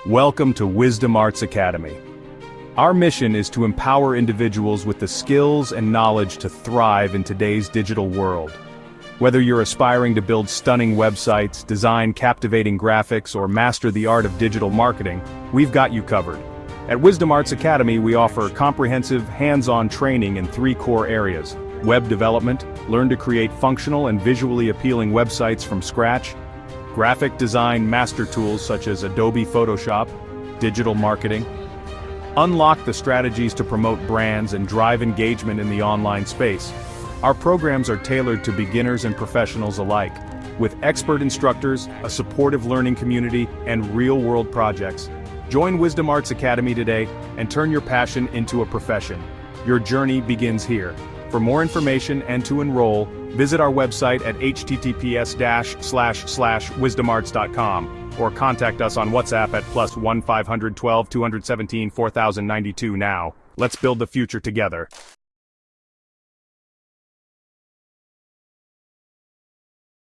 Welcome to Wisdom Artz Academy. Our mission is to empower individuals with the skills and knowledge to thrive in today's digital world. Whether you're aspiring to build stunning websites, design captivating graphics, or master the art of digital marketing, we've got you covered. At Wisdom Artz Academy, we offer comprehensive, hands-on training in 3 core areas: web development, learn to create functional and visually appealing websites from scratch; graphic design master tools such as Adobe Photoshop; digital marketing. Unlock the strategies to promote brands and drive engagement in the online space. Our programs are tailored to beginners and professionals alike, with expert instructors, a supportive learning community, and real-world projects. Join Wisdom Artz Academy today and turn your passion into a profession. Your journey begins here. For more information and to enroll, visit our website at https://wisdomartz.com or contact us on WhatsApp at +1 512 217 4092 now. Let's build the future together.